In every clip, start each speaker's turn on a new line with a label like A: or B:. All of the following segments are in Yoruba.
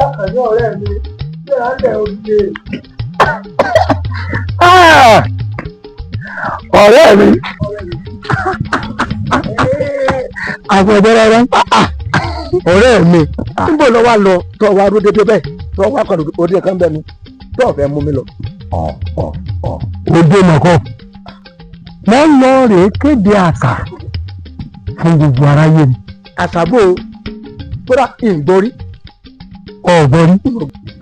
A: àkànní ọ̀rẹ́ mi ṣé à ń lẹ̀ òde.
B: ọ̀rẹ́ mi àfọ̀jọ́ra rẹ̀ ọ̀rẹ́ mi níbo lọ wá lọ tó wá ró dédé bẹ́ẹ̀ tó wá kọ̀ òde kan bẹ́ẹ̀ ni tó fẹ́ mú mi lọ. òde mọ̀kọ́ wọ́n lọ rèé kéde àṣà fún gbogbo aráyé ni. àṣà bò ó kódà ìgbórí ọ̀gbọ́rí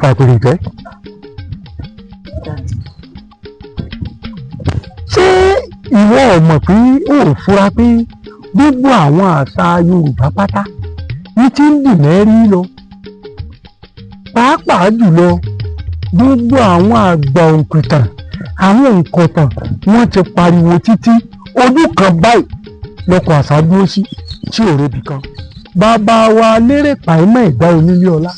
B: fàpèrè fẹ́. ṣé ìwọ mọ̀ pé ó fura pé gbogbo àwọn àṣà Yorùbá pátá ní tí ń dì mẹ́rí lọ pàápàá jùlọ gbogbo àwọn àgbà òǹkìtàn àwọn òǹkọ̀tàn wọ́n ti pariwo títí ojú kan báyìí lọ́kọ̀ àṣà dúró sí tí ò rebi kan. bàbá wa lérè pàímọ̀ ìgbà onílé ọlá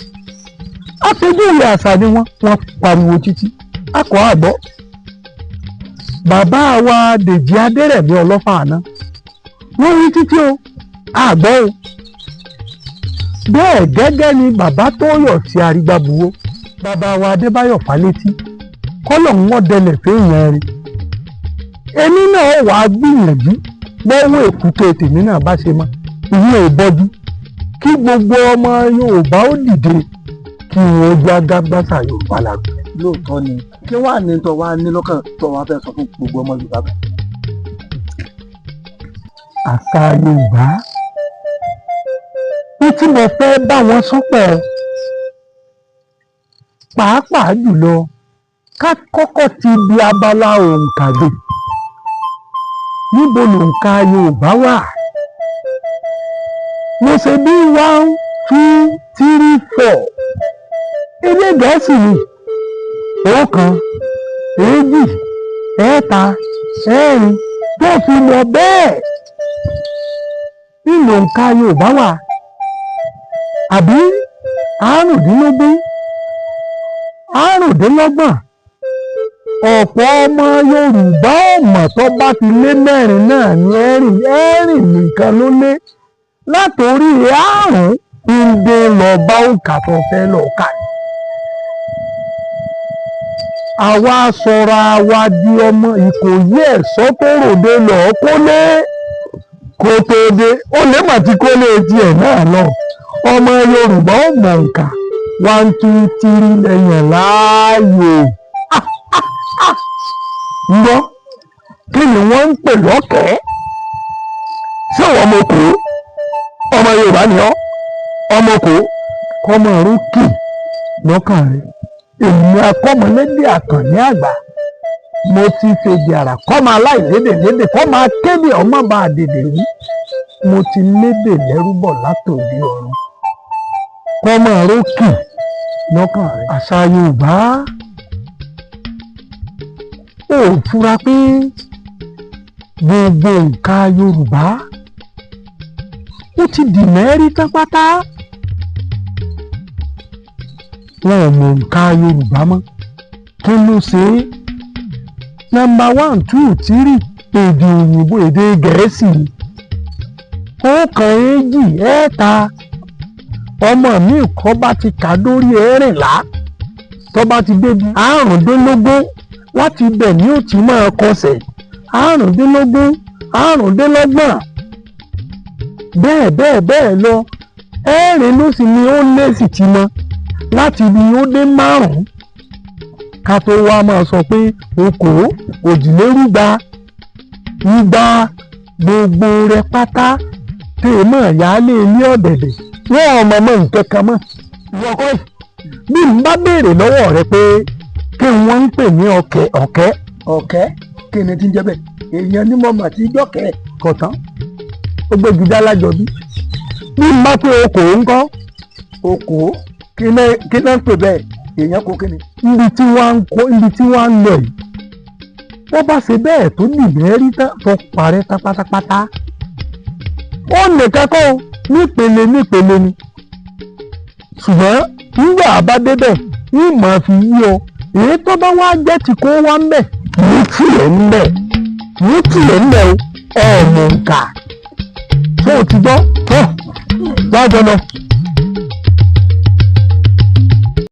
B: àpèjúwe àṣà ni wọ́n pariwo títí akọ àgbọ̀. bàbá wa Dèjì Adérẹ̀mí ọlọ́fà àná wọ́n wí títí o àgbọ̀ o. bẹ́ẹ̀ gẹ́gẹ́ ni bàbá Tóyọ̀ sí Arígbábuwó bàbá wa Adébáyọ̀ Fálétí kọ́lọ̀ ń wọ́n dẹlẹ̀ fẹ́yàn rí. èmi náà wàá gbìyànjú lọ́wọ́ èkúté tèmi náà bá ṣe mọ́ ìwé ìbọjú kí gbogbo ọmọ Yorùbá ó dìde kí wọ́n já gágbásà Yorùbá lárugẹ.
A: lóòótọ́ ni kí wàá ní tó wá ní lọ́kàn tó wá fẹ́ sọ fún gbogbo ọmọ Yorùbá bẹ́ẹ̀.
B: àṣà Yorùbá ní tí mo fẹ́ bá wọn sọ́pọ̀ pàápàá jùlọ ká kọ́kọ́ ti di abala òǹkà dé. níbo lòǹkà Yorùbá wà? mo ṣe bí 1 2 3 4 èdè Gẹ̀ẹ́sì ni 1 2 3 4 tó fi lọ bẹ́ẹ̀ ní lòǹkà Yorùbá wà àbí 25 26. ọ̀pọ̀ ọmọ Yorùbá ọ̀mọ̀ tó bá ti lé 4 náà ní ẹ̀rìn nìkan ló lé látòrí 5 ìdè lọ bá òǹkà tó fẹ́ lọ kà ní. àwa sọra wa di ọmọ Ìkòyí ẹ̀sọ́ tó ròde lọ kólé kó tó dé ó lè mà ti kólé tiẹ̀ náà lọ. ọmọ Yorùbá ọ̀mọ̀ òǹkà 1 2 3 lẹ́yìn láàyò. ńgbọ́ kí ni wọ́n ń pè lọ́kẹ̀ẹ́? ṣé àwọn ọmọ kò ọmọ Yorùbá ni ọ́ ọmọ kò kọ́mọ rókè lọ́kàn rẹ̀. èmi akọ́mọlédè Àkànní àgbà mo ti fèdè àrà kọ́mọ aláìlédè lédè kọ́mọ akéde ọmọ bá a dèdè rí mo ti lédè lẹ́rú bọ̀ látòdì ọ̀run kọ́mọ rókè lọ́kàn rẹ̀. àṣà Yorùbá ó fura pé gbogbo nǹkan Yorùbá ó ti dì mẹ́rí tán pátá. wọn ò mọ nǹkan Yorùbá mọ́ kí ló ṣe é. nọ́mbà 1 2 3 èdè òyìnbó èdè Gẹ̀ẹ́sì 1 2 3 ọmọ mi kọ́ bá ti kà dórí 14 tó bá ti débi 15 láti ibẹ̀ ni ó ti máa kọsẹ̀ 15 25 bẹ́ẹ̀ lọ. 4 ló sì ni ó lé sì ti mọ láti ibi ó dé 5 ká tó wá máa sọ pé okòó òjìlérúgba igba gbogbo rẹ pátá tèèmọ̀ ìyáálé ilé ọ̀dẹ̀dẹ̀ wọ́n ọmọ mọ́ nǹkan kan mọ́. ìwọ́kọ́ bí n bá béèrè lọ́wọ́ rẹ pé kí wọ́n ń pè ní ọ̀kẹ́
A: kí ni tí ń jẹ́ bẹ́ẹ̀ èèyàn ní mọ́mọ́ àti ìjọ́kẹ́
B: kọ̀tán ó gbégi dá lájọ bí n bá pé okòó ńkọ́
A: okòó kí náà ń pè bẹ́ẹ̀ èèyàn kó kíni.
B: ibi tí wọ́n ń lọ yìí wọ́n bá ṣe bẹ́ẹ̀ tó nìgbẹ́ rí tó parẹ́ pátápátá ó nìkan kọ́ nípele ni ṣùgbọ́n nígbà bá débẹ̀ ní màá fi yí ọ èyí tó bá wá jẹ́ tí kò wá ń bẹ̀ ní tiẹ̀ ń bẹ̀ o ọ̀mọ̀ nǹka tó o ti gbọ́ tó wá jọ lọ.